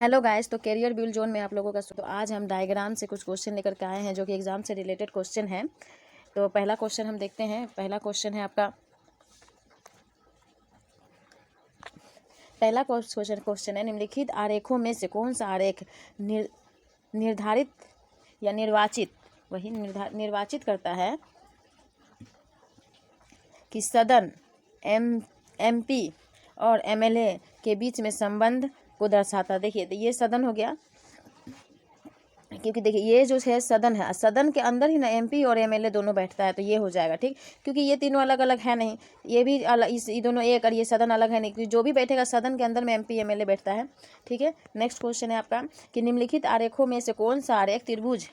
Hello guys, तो career build zone में आप लोगों का तो आज हम डायग्राम से कुछ क्वेश्चन लेकर के आए हैं जो कि एग्जाम से रिलेटेड क्वेश्चन है। तो पहला क्वेश्चन हम देखते हैं। पहला क्वेश्चन है आपका, पहला क्वेश्चन है, निम्नलिखित आरेखों में से कौन सा आरेख निर्धारित या निर्वाचित करता है कि सदन एमपी और एमएलए के बीच में संबंध को दर्शाता। देखिए, तो ये सदन हो गया, क्योंकि देखिए ये जो है सदन है, सदन के अंदर ही ना एमपी और एमएलए दोनों बैठता है, तो ये हो जाएगा ठीक, क्योंकि ये तीनों अलग अलग है नहीं, ये भी अलग, ये दोनों एक, और ये सदन अलग है नहीं, क्योंकि जो भी बैठेगा सदन के अंदर में एमपी एमएलए बैठता है। ठीक है, नेक्स्ट क्वेश्चन है आपका कि निम्नलिखित आरेखों में से कौन सा आरेख त्रिभुज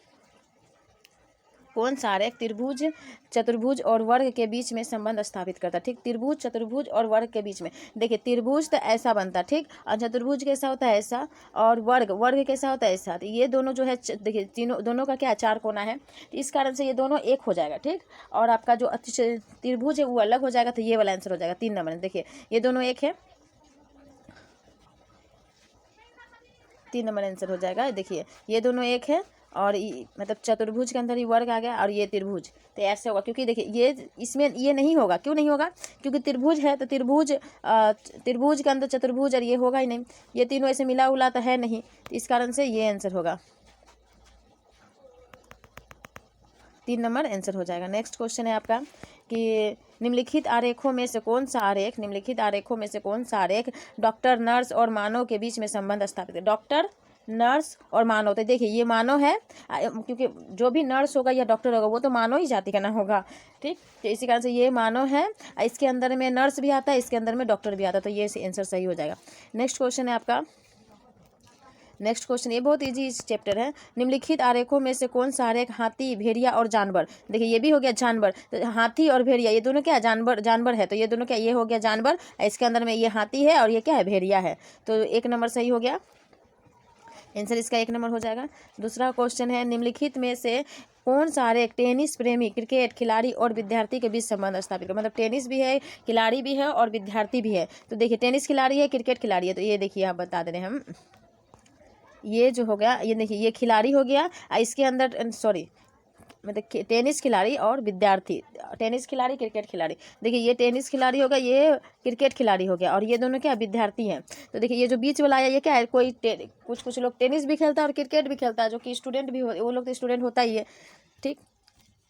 चतुर्भुज और वर्ग के बीच में संबंध स्थापित करता है। ठीक, त्रिभुज चतुर्भुज और वर्ग के बीच में, देखिए त्रिभुज तो ऐसा बनता है ठीक, और चतुर्भुज कैसा होता है ऐसा, और वर्ग कैसा होता है ऐसा। तो ये दोनों जो है, देखिए दोनों का क्या, चार कोना है, तो इस कारण से ये दोनों एक हो जाएगा ठीक, और आपका जो त्रिभुज है वो अलग हो जाएगा, तो ये वाला आंसर हो जाएगा 3 नंबर। देखिए ये दोनों एक है, 3 नंबर आंसर हो जाएगा। देखिए ये दोनों एक है, और मतलब चतुर्भुज के अंदर ही वर्ग आ गया, और ये त्रिभुज, तो ऐसे होगा, क्योंकि देखिए ये इसमें ये नहीं होगा, क्यों नहीं होगा, क्योंकि त्रिभुज है, तो त्रिभुज के अंदर चतुर्भुज, और ये होगा ही नहीं, ये तीनों ऐसे मिला उला तो है नहीं, तो इस कारण से ये आंसर होगा, 3 नंबर आंसर हो जाएगा। नेक्स्ट क्वेश्चन है आपका कि निम्नलिखित आरेखों में से कौन सा आरेख डॉक्टर, नर्स और मानव के बीच में संबंध स्थापित है। डॉक्टर, नर्स और मानव, तो देखिए ये मानव है, क्योंकि जो भी नर्स होगा या डॉक्टर होगा वो तो मानव ही जाति का ना होगा ठीक, तो इसी कारण से ये मानव है, इसके अंदर में नर्स भी आता है, इसके अंदर में डॉक्टर भी आता है, तो ये आंसर सही हो जाएगा। नेक्स्ट क्वेश्चन है आपका, नेक्स्ट क्वेश्चन, ये बहुत इजी चैप्टर है। निम्नलिखित आरेखों में से कौन सा आरेख हाथी, भेड़िया और जानवर, देखिए ये भी हो गया जानवर, तो हाथी और भेड़िया ये दोनों क्या है, जानवर है, तो ये दोनों क्या, ये हो गया जानवर, इसके अंदर में ये हाथी है और ये क्या है, भेड़िया है, तो 1 नंबर सही हो गया, आंसर इसका 1 नंबर हो जाएगा। दूसरा क्वेश्चन है, निम्नलिखित में से कौन सा आरेख टेनिस प्रेमी, क्रिकेट खिलाड़ी और विद्यार्थी के बीच संबंध स्थापित, मतलब टेनिस भी है, खिलाड़ी भी है और विद्यार्थी भी है, तो देखिए टेनिस खिलाड़ी है, क्रिकेट खिलाड़ी है, तो ये देखिए आप बता दे रहे हैं हम, ये जो हो गया, ये देखिए ये खिलाड़ी हो गया, इसके अंदर सॉरी, मतलब टेनिस खिलाड़ी और विद्यार्थी, टेनिस खिलाड़ी क्रिकेट खिलाड़ी, देखिए ये टेनिस खिलाड़ी हो गया, ये क्रिकेट खिलाड़ी हो गया, और ये दोनों क्या विद्यार्थी हैं, तो देखिए ये जो बीच वाला है ये क्या है, कोई कुछ लोग टेनिस भी खेलता है और क्रिकेट भी खेलता है, जो कि स्टूडेंट भी वो लोग तो स्टूडेंट होता ही है ठीक।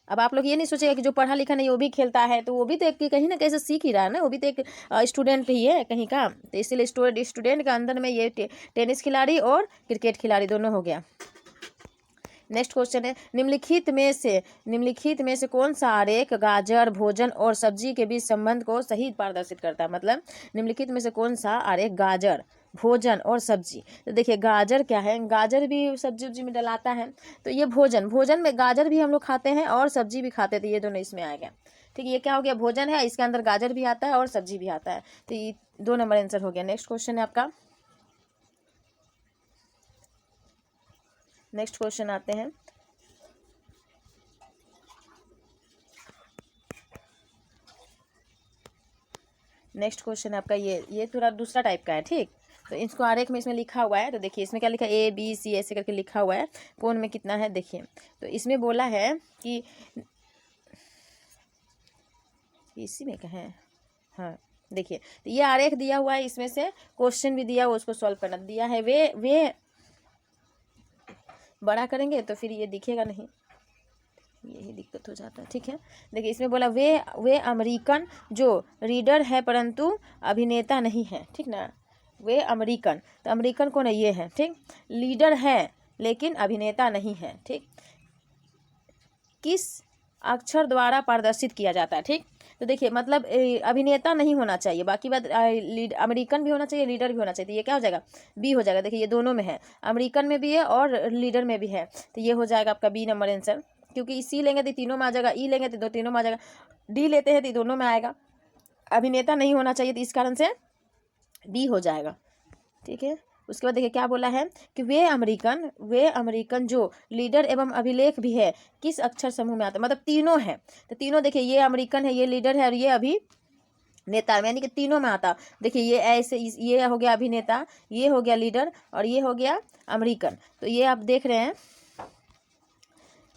अब आप लोग ये नहीं सोचेगा कि जो पढ़ा लिखा नहीं वो भी खेलता है, तो वो भी तो एक कहीं ना कहीं से सीख ही रहा है ना, वो भी तो एक स्टूडेंट ही है कहीं का, तो इसीलिए स्टूडेंट के अंदर में ये टेनिस खिलाड़ी और क्रिकेट खिलाड़ी दोनों हो गया। नेक्स्ट क्वेश्चन है, निम्नलिखित में से कौन सा आरेख गाजर, भोजन और सब्जी के बीच संबंध को सही प्रदर्शित करता है, मतलब निम्नलिखित में से कौन सा आरेख गाजर, भोजन और सब्जी, तो देखिए गाजर क्या है, गाजर भी सब्जी में डलाता है, तो ये भोजन में गाजर भी हम लोग खाते हैं और सब्जी भी खाते हैं, तो ये दोनों इसमें आएगा ठीक है, ये क्या हो गया, भोजन है, इसके अंदर गाजर भी आता है और सब्जी भी आता है, तो ये 2 नंबर आंसर हो गया। नेक्स्ट क्वेश्चन है आपका, नेक्स्ट क्वेश्चन आते हैं, नेक्स्ट क्वेश्चन आपका ये थोड़ा दूसरा टाइप का है ठीक, तो इसको आरेख में इसमें लिखा हुआ है, तो देखिए इसमें क्या लिखा है, ABC ऐसे करके लिखा हुआ है, कोण में कितना है देखिए, तो इसमें बोला है कि इसी में कहा है, हाँ देखिए, तो ये आरेख दिया हुआ है, इसमें से क्वेश्चन भी दिया हुआ, उसको सॉल्व करना दिया है, वे बड़ा करेंगे तो फिर ये दिखेगा नहीं, यही दिक्कत हो जाता है ठीक है। देखिए इसमें बोला वे अमेरिकन जो रीडर है परंतु अभिनेता नहीं है ठीक ना, वे अमेरिकन, तो अमेरिकन कौन है, ये है ठीक, लीडर है लेकिन अभिनेता नहीं है ठीक, किस अक्षर द्वारा प्रदर्शित किया जाता है ठीक, तो देखिए मतलब अभिनेता नहीं होना चाहिए, बाकी बात अमेरिकन भी होना चाहिए, लीडर भी होना चाहिए, तो ये क्या हो जाएगा, बी हो जाएगा। देखिए ये दोनों में है, अमेरिकन में भी है और लीडर में भी है, तो ये हो जाएगा आपका बी नंबर आंसर, क्योंकि सी लेंगे तो तीनों में आ जाएगा, ई लेंगे तो तीनों में आ जाएगा, डी लेते हैं तो दोनों में आएगा, अभिनेता नहीं होना चाहिए, तो इस कारण से बी हो जाएगा ठीक है। उसके बाद देखिए क्या बोला है कि वे अमेरिकन जो लीडर एवं अभिलेख भी है किस अक्षर समूह में आता है, मतलब तीनों है, तो तीनों देखिए ये अमेरिकन है, ये लीडर है और ये नेता यानी कि तीनों में आता। देखिए ये ऐसे, ये हो गया अभिनेता, ये हो गया लीडर और ये हो गया अमेरिकन। तो ये आप देख रहे हैं,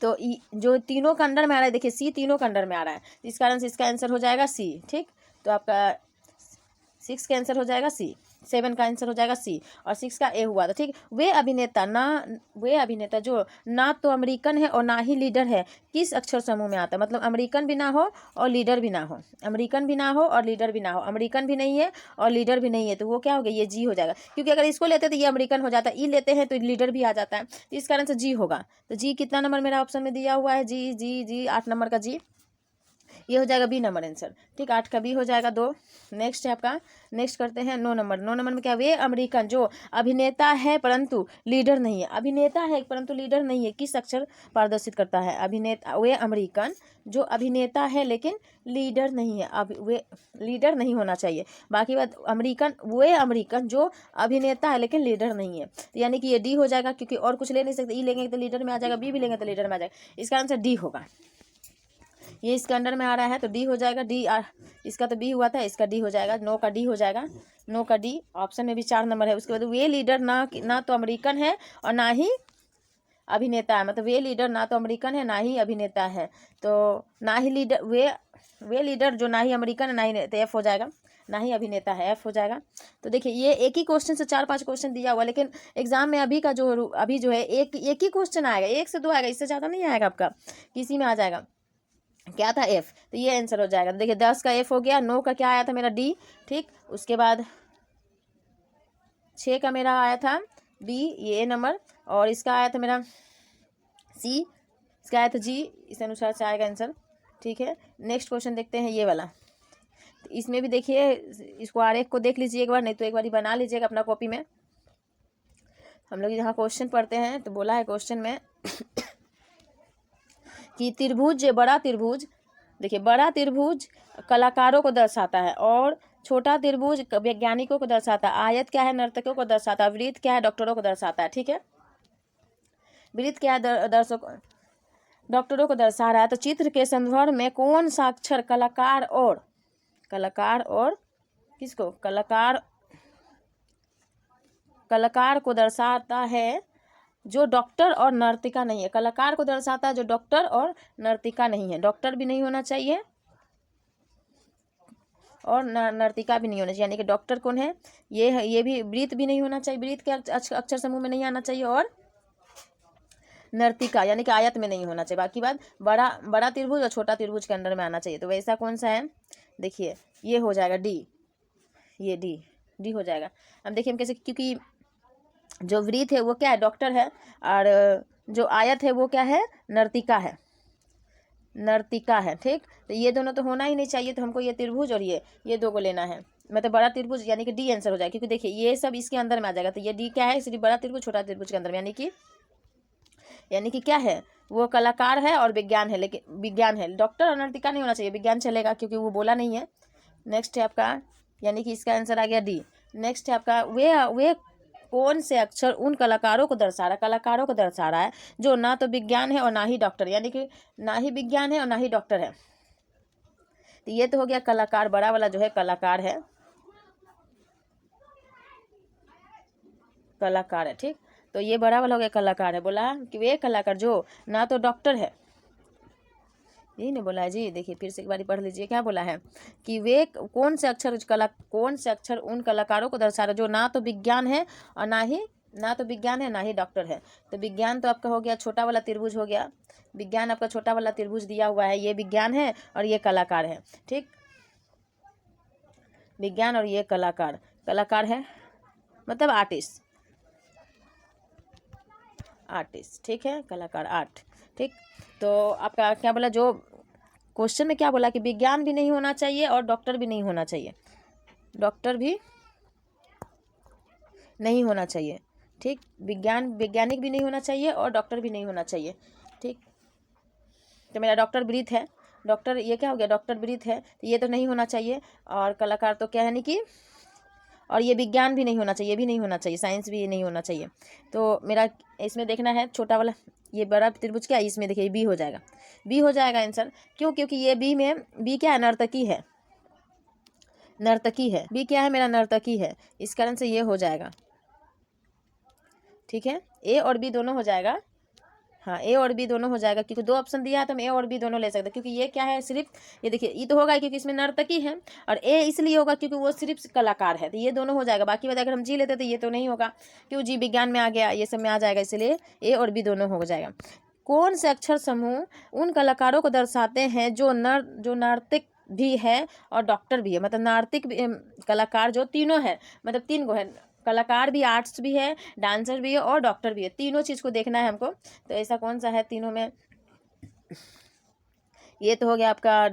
तो जो तीनों का अंडर में आ रहा है, देखिए सी तीनों का अंडर में आ रहा है, इस कारण से इसका आंसर हो जाएगा सी। ठीक, तो आपका 6 का आंसर हो जाएगा सी, 7 का आंसर हो जाएगा सी और 6 का ए हुआ था। ठीक, वे अभिनेता जो ना तो अमेरिकन है और ना ही लीडर है, किस अक्षर समूह में आता है? मतलब अमेरिकन भी ना हो और लीडर भी ना हो, अमेरिकन भी ना हो और लीडर भी ना हो, अमेरिकन भी नहीं है और लीडर भी नहीं है, तो वो क्या हो गया? ये जी हो जाएगा, क्योंकि अगर इसको लेते तो ये अमेरिकन हो जाता है, ई लेते हैं तो लीडर भी आ जाता है, तो इस कारण से जी होगा। तो जी कितना नंबर मेरा ऑप्शन में दिया हुआ है? जी जी जी 8 नंबर का जी, ये हो जाएगा बी नंबर आंसर। ठीक, 8 का बी हो जाएगा 2। नेक्स्ट है आपका, नेक्स्ट करते हैं 9 नंबर। 9 नंबर में क्या? वे अमेरिकन जो अभिनेता है परंतु लीडर नहीं है, अभिनेता है परंतु लीडर नहीं है, किस अक्षर प्रदर्शित करता है? अभिनेता, वे अमेरिकन जो अभिनेता है लेकिन लीडर नहीं है, अब वे लीडर नहीं होना चाहिए। बाकी बात अमेरिकन, वे अमेरिकन जो अभिनेता है लेकिन लीडर नहीं है, तो यानी कि ये डी हो जाएगा, क्योंकि और कुछ ले नहीं सकते, ई लेंगे तो लीडर में आ जाएगा, बी भी लेंगे तो लीडर में आ जाएगा, इसका आंसर डी होगा। ये इसके अंडर में आ रहा है तो डी हो जाएगा, डी इसका तो बी हुआ था, इसका डी हो जाएगा, 9 का डी हो जाएगा, 9 का डी। ऑप्शन में भी 4 नंबर है। उसके बाद वे लीडर ना तो अमेरिकन है और ना ही अभिनेता है, मतलब वे लीडर ना तो अमेरिकन है ना ही अभिनेता है, तो ना ही लीडर, वे लीडर जो ना ही अमेरिकन है ना ही, तो एफ हो जाएगा, ना ही अभिनेता है, एफ हो जाएगा। तो देखिए ये एक ही क्वेश्चन से 4-5 क्वेश्चन दिया हुआ, लेकिन एग्जाम में अभी जो है एक ही क्वेश्चन आएगा, 1 से 2 आएगा, इससे ज़्यादा नहीं आएगा आपका, किसी में आ जाएगा। क्या था? एफ, तो ये आंसर हो जाएगा। तो देखिए 10 का एफ हो गया, 9 का क्या आया था मेरा? डी। ठीक, उसके बाद 6 का मेरा आया था बी, ये ए नंबर, और इसका आया था मेरा सी, इसका आया था जी, इस अनुसार से आएगा आंसर। ठीक है, नेक्स्ट क्वेश्चन देखते हैं ये वाला। तो इसमें भी देखिए, इसको आरेख को देख लीजिए एक बार, नहीं तो एक बार ही बना लीजिएगा अपना कॉपी में। हम लोग यहाँ क्वेश्चन पढ़ते हैं, तो बोला है क्वेश्चन में कि त्रिभुज, बड़ा त्रिभुज, देखिए बड़ा त्रिभुज कलाकारों को दर्शाता है और छोटा त्रिभुज वैज्ञानिकों को दर्शाता है, आयत क्या है? नर्तकों को दर्शाता है, वृत्त क्या है? डॉक्टरों को दर्शाता है। ठीक है, वृत्त क्या है? डॉक्टरों को दर्शा रहा है। तो चित्र के संदर्भ में कौन सा अक्षर कलाकार और किसको? कलाकार को दर्शाता है जो डॉक्टर और नर्तिका नहीं है, कलाकार को दर्शाता है जो डॉक्टर और नर्तिका नहीं है, डॉक्टर भी नहीं होना चाहिए और नर्तिका भी नहीं होना चाहिए, यानी कि डॉक्टर कौन है? ये है, ये भी वृत्त भी नहीं होना चाहिए, वृत्त के अक्षर समूह में नहीं आना चाहिए, और नर्तिका यानी कि आयत में नहीं होना चाहिए। बाकी बात बड़ा त्रिभुज और छोटा त्रिभुज के अंदर में आना चाहिए। तो वैसा कौन सा है? देखिए ये हो जाएगा डी, ये डी हो जाएगा। अब देखिए हम कैसे, क्योंकि जो वृत्त है वो क्या है? डॉक्टर है, और जो आयत है वो क्या है? नर्तिका है, ठीक, तो ये दोनों तो होना ही नहीं चाहिए, तो हमको ये त्रिभुज और ये दो को लेना है, मतलब बड़ा त्रिभुज, यानी कि डी आंसर हो जाएगा, क्योंकि देखिए ये सब इसके अंदर में आ जाएगा, तो ये डी क्या है? इसलिए बड़ा त्रिभुज छोटा त्रिभुज के अंदर में, यानी कि क्या है? वो कलाकार है और विज्ञान है, लेकिन विज्ञान है, डॉक्टर और नर्तिका नहीं होना चाहिए, विज्ञान चलेगा क्योंकि वो बोला नहीं है। नेक्स्ट है आपका, यानी कि इसका आंसर आ गया डी। नेक्स्ट है आपका, वे कौन से अक्षर उन कलाकारों को दर्शा रहा है जो ना तो विज्ञान है और ना ही डॉक्टर, यानी कि ना ही विज्ञान है और ना ही डॉक्टर है। तो ये तो हो गया कलाकार, बड़ा वाला जो है कलाकार है, ठीक, तो ये बड़ा वाला हो गया कलाकार है। बोला कि वे कलाकार जो ना तो डॉक्टर है, यही नहीं बोला है जी, देखिए फिर से एक बार पढ़ लीजिए, क्या बोला है कि वे कौन से अक्षर उन कलाकारों को दर्शा रहे जो ना तो विज्ञान है और ना ही डॉक्टर है। तो विज्ञान तो आपका हो गया छोटा वाला त्रिभुज हो गया, विज्ञान आपका छोटा वाला त्रिभुज दिया हुआ है, ये विज्ञान है और ये कलाकार है। ठीक, विज्ञान और ये कलाकार है, मतलब आर्टिस्ट, ठीक है, कलाकार आर्ट। ठीक, तो आपका क्या बोला, जो क्वेश्चन में क्या बोला कि विज्ञान भी नहीं होना चाहिए और डॉक्टर भी नहीं होना चाहिए, ठीक, वैज्ञानिक भी नहीं होना चाहिए और डॉक्टर भी नहीं होना चाहिए। ठीक, तो मेरा डॉक्टर वृत्त है, डॉक्टर ये क्या हो गया? डॉक्टर वृत्त है, तो ये तो नहीं होना चाहिए, और कलाकार तो क्या है नहीं कि, और ये विज्ञान भी नहीं होना चाहिए, ये भी नहीं होना चाहिए, साइंस भी नहीं होना चाहिए। तो मेरा इसमें देखना है छोटा वाला, ये बड़ा त्रिभुज क्या है? इसमें देखिए बी हो जाएगा आंसर। क्यों? क्योंकि ये बी क्या है? नर्तकी है, नर्तकी है, बी क्या है मेरा, नर्तकी है। इस कारण से ये हो जाएगा, ठीक है, ए और बी दोनों हो जाएगा। हाँ, ए और बी दोनों हो जाएगा, क्योंकि दो ऑप्शन दिया है तो हम ए और बी दोनों ले सकते हैं, क्योंकि ये क्या है सिर्फ, ये देखिए, ये तो होगा क्योंकि इसमें नर्तकी है, और ए इसलिए होगा क्योंकि वो सिर्फ कलाकार है, तो ये दोनों हो जाएगा। बाकी अगर हम जी लेते तो ये तो नहीं होगा, क्यों, जी विज्ञान में आ गया, ये सब में आ जाएगा, इसलिए ए और बी दोनों हो जाएगा। कौन से अक्षर समूह उन कलाकारों को दर्शाते हैं जो नार्तिक भी है और डॉक्टर भी है, मतलब नार्तिक कलाकार जो तीनों है, मतलब 3 गो है, कलाकार भी, आर्ट्स भी है, डांसर भी है और डॉक्टर भी है, तीनों चीज़ को देखना है हमको। तो ऐसा कौन सा है तीनों में, ये तो हो गया आपका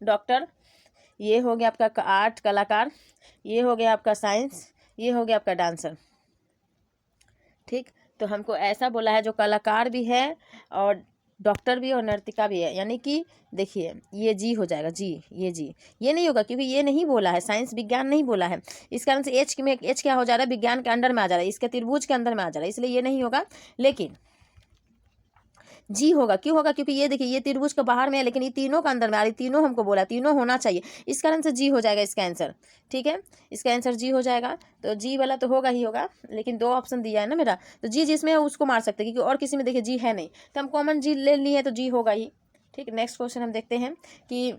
डॉक्टर, ये हो गया आपका आर्ट कलाकार, ये हो गया आपका साइंस, ये हो गया आपका डांसर, ठीक। तो हमको ऐसा बोला है जो कलाकार भी है और डॉक्टर भी और नर्तिका भी है, यानी कि देखिए ये जी हो जाएगा, जी, ये जी, ये नहीं होगा क्योंकि ये नहीं बोला है, साइंस विज्ञान नहीं बोला है, इस कारण से एच में, एच क्या हो जा रहा है, विज्ञान के अंडर में आ जा रहा है, इसके त्रिभुज के अंदर में आ जा रहा है, इसलिए ये नहीं होगा। लेकिन जी होगा, क्यों होगा, क्योंकि ये देखिए ये त्रिभुज का बाहर में है, लेकिन ये तीनों का अंदर में आ रही, तीनों हमको बोला, तीनों होना चाहिए, इस कारण से जी हो जाएगा इसका आंसर, ठीक है, इसका आंसर जी हो जाएगा। तो जी वाला तो होगा ही होगा, लेकिन 2 ऑप्शन दिया है ना मेरा, तो जी जिसमें है उसको मार सकते हैं, क्योंकि और किसी में देखिए जी है नहीं, तो हम कॉमन जी ले ली है तो जी होगा ही, ठीक। नेक्स्ट क्वेश्चन हम देखते हैं कि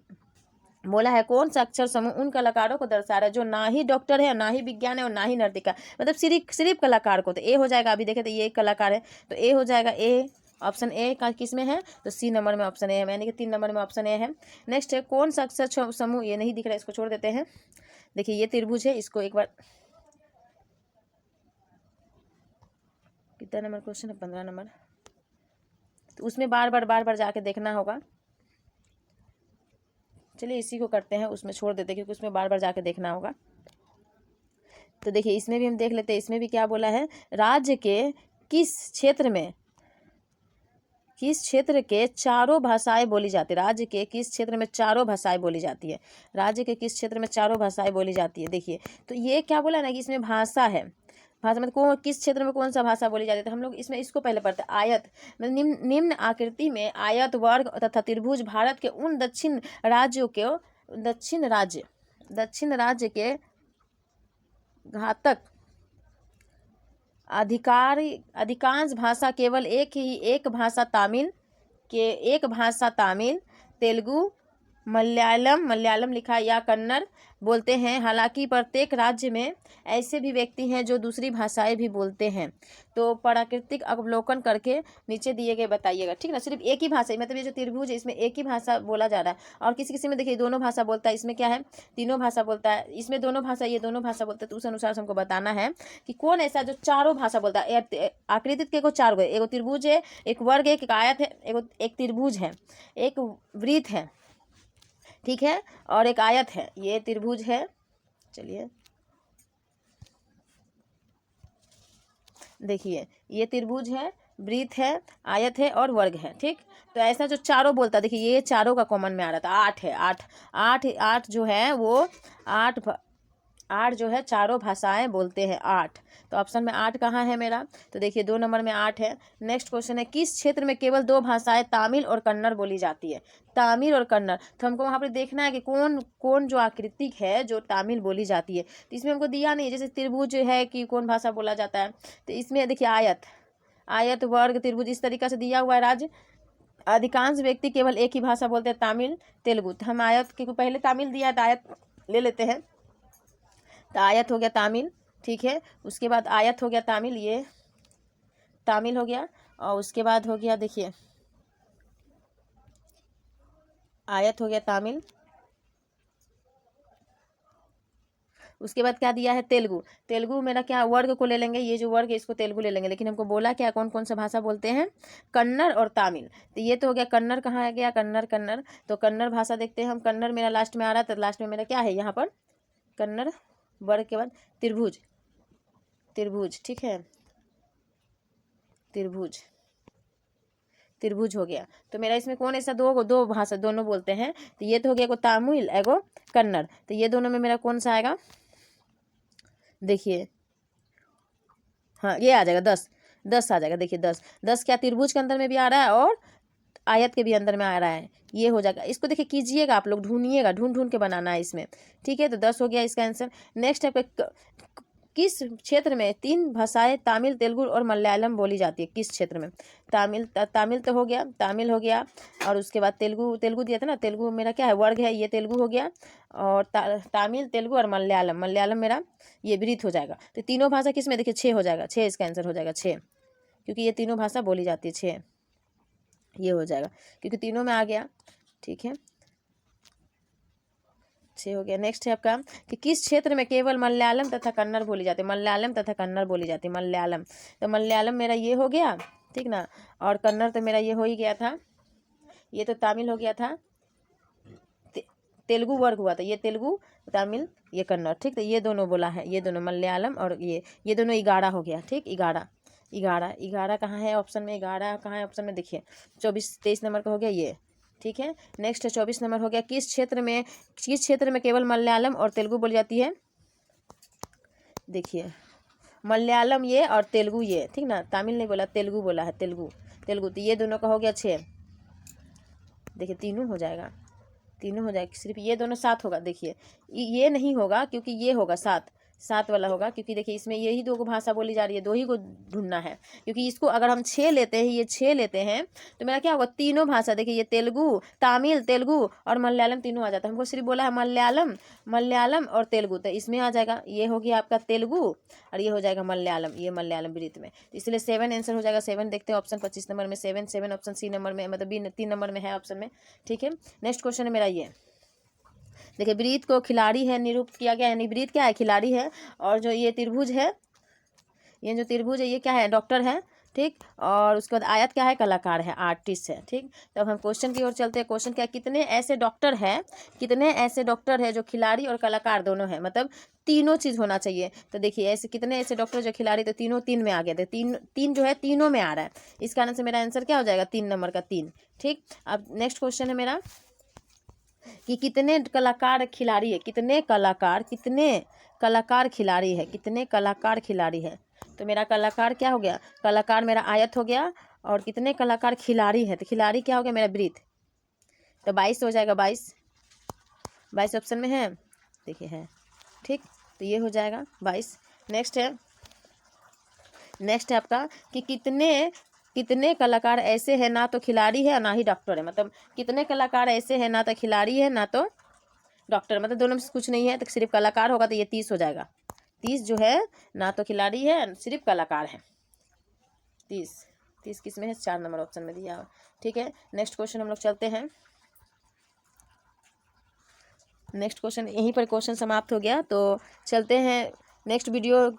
बोला है कौन सा अक्षर समूह उन कलाकारों को दर्शा रहा है जो ना ही डॉक्टर है, ना ही विज्ञान है और ना ही नर्तिका, मतलब सिर्फ कलाकार को, तो ए हो जाएगा। अभी देखे तो ये एक कलाकार है, तो ए हो जाएगा, ए ऑप्शन ए का किस में है, तो सी नंबर में ऑप्शन ए है, यानी कि 3 नंबर में ऑप्शन ए है। नेक्स्ट है कौन सा अक्षर समूह, ये नहीं दिख रहा है, इसको छोड़ देते हैं। देखिए ये त्रिभुज है, इसको एक बार, कितना नंबर क्वेश्चन है, 15 नंबर, तो उसमें बार बार जाके देखना होगा। चलिए इसी को करते हैं, उसमें छोड़ देते हैं क्योंकि उसमें बार जाके देखना होगा। तो देखिए इसमें भी हम देख लेते हैं, इसमें भी क्या बोला है, राज्य के किस क्षेत्र के चारों भाषाएं बोली जाती है, राज्य के किस क्षेत्र में चारों भाषाएं बोली जाती है, राज्य के किस क्षेत्र में चारों भाषाएं बोली जाती है। देखिए तो ये क्या बोला ना कि इसमें भाषा है, भाषा मतलब कौन, किस क्षेत्र में कौन सा भाषा बोली जाती है, तो हम लोग इसमें इसको पहले पढ़ते हैं। आयत मतलब निम्न आकृति में आयत, वर्ग तथा त्रिभुज भारत के उन दक्षिण राज्य के घातक अधिकांश भाषा केवल एक भाषा तामिल, तेलुगु, मलयालम लिखा या कन्नड़ बोलते हैं। हालांकि प्रत्येक राज्य में ऐसे भी व्यक्ति हैं जो दूसरी भाषाएं भी बोलते हैं। तो प्राकृतिक अवलोकन करके नीचे दिए गए बताइएगा, ठीक ना। सिर्फ एक ही भाषा, मतलब ये जो त्रिभुज है इसमें एक ही भाषा बोला जा रहा है, और किसी किसी में देखिए दोनों भाषा बोलता है, इसमें क्या है तीनों भाषा बोलता है, इसमें दोनों भाषा, ये दोनों भाषा बोलते हैं। तो उस अनुसार हमको बताना है कि कौन ऐसा जो चारों भाषा बोलता है। आकृति के चार गो, एक त्रिभुज है, एक वर्ग है, एक आयत है, एक त्रिभुज है, एक वृत्त है, ठीक है, और एक आयत है, ये त्रिभुज है। चलिए देखिए ये त्रिभुज है, वृत्त है, आयत है और वर्ग है, ठीक। तो ऐसा जो चारों बोलता है, देखिए ये चारों का कॉमन में आ रहा था, 8 है, 8 जो है वो 8 जो है चारों भाषाएं बोलते हैं, 8। तो ऑप्शन में 8 कहाँ है मेरा, तो देखिए 2 नंबर में 8 है। नेक्स्ट क्वेश्चन है किस क्षेत्र में केवल 2 भाषाएं तमिल और कन्नड़ बोली जाती है, तमिल और कन्नड़। तो हमको वहाँ पर देखना है कि कौन जो आकृतिक है जो तमिल बोली जाती है। तो इसमें हमको दिया नहीं है, जैसे त्रिभुज है कि कौन भाषा बोला जाता है, तो इसमें देखिए आयत, वर्ग, त्रिभुज, इस तरीके से दिया हुआ है। राज्य अधिकांश व्यक्ति केवल एक ही भाषा बोलते हैं, तमिल, तेलुगु। तो हम आयत के पहले तमिल दिया है तो आयत ले लेते हैं, तो आयत हो गया तमिल, ठीक है। उसके बाद आयत हो गया तमिल, ये तमिल हो गया, और उसके बाद हो गया देखिए आयत हो गया तमिल। उसके बाद क्या दिया है, तेलुगु मेरा क्या वर्ग को ले लेंगे, ये जो वर्ग है इसको तेलुगु ले लेंगे, लेकिन हमको बोला क्या कौन कौन सा भाषा बोलते हैं, कन्नड़ और तमिल। तो ये तो हो गया कन्नड़, कहाँ आ गया कन्नड़। तो कन्नड़ भाषा देखते हैं हम, कन्नड़ मेरा लास्ट में आ रहा था, लास्ट में मेरा क्या है यहाँ पर कन्नड़, वर्ग के बाद त्रिभुज, ठीक है, त्रिभुज हो गया। तो मेरा इसमें कौन ऐसा दो भाषा दोनों बोलते हैं, तो ये तो हो गया एगो तमिल एगो कन्नड़। तो ये दोनों में मेरा कौन सा आएगा, देखिए हाँ ये आ जाएगा 10 आ जाएगा। देखिए 10 क्या त्रिभुज के अंदर में भी आ रहा है और आयत के भी अंदर में आ रहा है, ये हो जाएगा। इसको देखिए कीजिएगा, आप लोग ढूंढिएगा, ढूंढ ढूंढ के बनाना है इसमें, ठीक है। तो 10 हो गया इसका आंसर। नेक्स्ट है किस क्षेत्र में 3 भाषाएं तमिल, तेलुगु और मलयालम बोली जाती है? किस क्षेत्र में? तमिल तो हो गया, तमिल हो गया, और उसके बाद तेलुगु दिया था ना, तेलुगु मेरा क्या है, वर्ग है, ये तेलुगु हो गया, और तमिल, तेलुगु और मलयालम मेरा ये वृत्त हो जाएगा। तो तीनों भाषा किस में? देखिए 6 हो जाएगा, 6 इसका आंसर हो जाएगा, 6, क्योंकि ये तीनों भाषा बोली जाती है, 6 ये हो जाएगा, क्योंकि तीनों में आ गया, ठीक है, 6 हो गया। नेक्स्ट है आपका कि किस क्षेत्र में केवल मलयालम तथा कन्नड़ बोली जाती है? मलयालम तथा कन्नड़ बोली जाती है, मलयालम। तो मलयालम मेरा ये हो गया, ठीक ना, और कन्नड़ तो मेरा ये हो ही गया था, ये तो तमिल हो गया था, तेलुगु वर्ग हुआ था, ये तेलुगु, तमिल, ये कन्नड़, ठीक। तो ये दोनों बोला है, ये दोनों मलयालम और ये दोनों 11 हो गया, ठीक। 11 कहाँ है ऑप्शन में? 11 कहाँ है ऑप्शन में? देखिए 23 नंबर का हो गया ये, ठीक है। नेक्स्ट 24 नंबर हो गया किस क्षेत्र में केवल मलयालम और तेलुगु बोली जाती है? देखिए मलयालम ये और तेलुगु ये, ठीक ना, तमिल नहीं बोला, तेलुगु बोला है, तेलुगु। तो ये दोनों का हो गया 6, देखिए तीनों हो जाएगा, सिर्फ ये दोनों 7 होगा। देखिए ये नहीं होगा, क्योंकि ये होगा 7 वाला होगा, क्योंकि देखिए इसमें यही 2 भाषा बोली जा रही है, 2 ही को ढूंढना है, क्योंकि इसको अगर हम 6 लेते हैं, ये 6 लेते हैं, तो मेरा क्या होगा, तीनों भाषा, देखिए ये तमिल, तेलुगु और मलयालम तीनों आ जाता है। हमको सिर्फ बोला है मलयालम और तेलुगु, तो इसमें आ जाएगा, ये हो गया आपका तेलुगु और ये हो जाएगा मलयालम, ये मलयालम वृत्त में, तो इसलिए 7 आंसर हो जाएगा। 7 देखते हैं ऑप्शन 25 नंबर में, 7 ऑप्शन सी नंबर में, मतलब बी 3 नंबर में है ऑप्शन में, ठीक है। नेक्स्ट क्वेश्चन है मेरा ये, देखिए वृत्त को खिलाड़ी है निरूपित किया गया, यानी वृत्त क्या है, खिलाड़ी है, और जो ये त्रिभुज है, ये जो त्रिभुज है ये क्या है, डॉक्टर है, ठीक। और उसके बाद आयत क्या है, कलाकार है, आर्टिस्ट है, ठीक। तब हम क्वेश्चन की ओर चलते हैं। क्वेश्चन क्या है, कितने ऐसे डॉक्टर है जो खिलाड़ी और कलाकार दोनों है, मतलब तीनों चीज होना चाहिए। तो देखिए ऐसे कितने ऐसे डॉक्टर जो खिलाड़ी, तो तीनों 3 में आ गए थे, तीन जो है तीनों में आ रहा है, इस कारण से मेरा आंसर क्या हो जाएगा, 3 नंबर का 3, ठीक। अब नेक्स्ट क्वेश्चन है मेरा कि कितने कलाकार खिलाड़ी है, कितने कलाकार खिलाड़ी है। तो मेरा कलाकार क्या हो गया, कलाकार मेरा आयत हो गया, और कितने कलाकार खिलाड़ी है, तो खिलाड़ी क्या हो गया मेरा वृत्त, तो 22 हो जाएगा, 22 ऑप्शन में है, देखिए है, ठीक। तो ये हो जाएगा 22। नेक्स्ट है आपका कि कितने कलाकार ऐसे हैं ना तो खिलाड़ी है और ना ही डॉक्टर है, मतलब कितने कलाकार ऐसे हैं ना तो खिलाड़ी है ना तो डॉक्टर, मतलब दोनों में से कुछ नहीं है, तो सिर्फ कलाकार होगा, तो ये 30 हो जाएगा। 30 जो है ना तो खिलाड़ी है, सिर्फ कलाकार है, 30 किस में है, 4 नंबर ऑप्शन में दिया, ठीक है। नेक्स्ट क्वेश्चन हम लोग चलते हैं। नेक्स्ट क्वेश्चन, यहीं पर क्वेश्चन समाप्त हो गया, तो चलते हैं नेक्स्ट वीडियो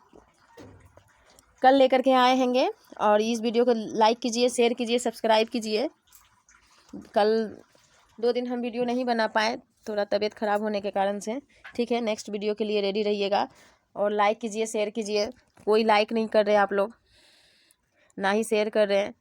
कल लेकर के आए हैंगे, और इस वीडियो को लाइक कीजिए, शेयर कीजिए, सब्सक्राइब कीजिए। कल 2 दिन हम वीडियो नहीं बना पाए, थोड़ा तबीयत ख़राब होने के कारण से, ठीक है। नेक्स्ट वीडियो के लिए रेडी रहिएगा, और लाइक कीजिए, शेयर कीजिए। कोई लाइक नहीं कर रहे आप लोग, ना ही शेयर कर रहे हैं,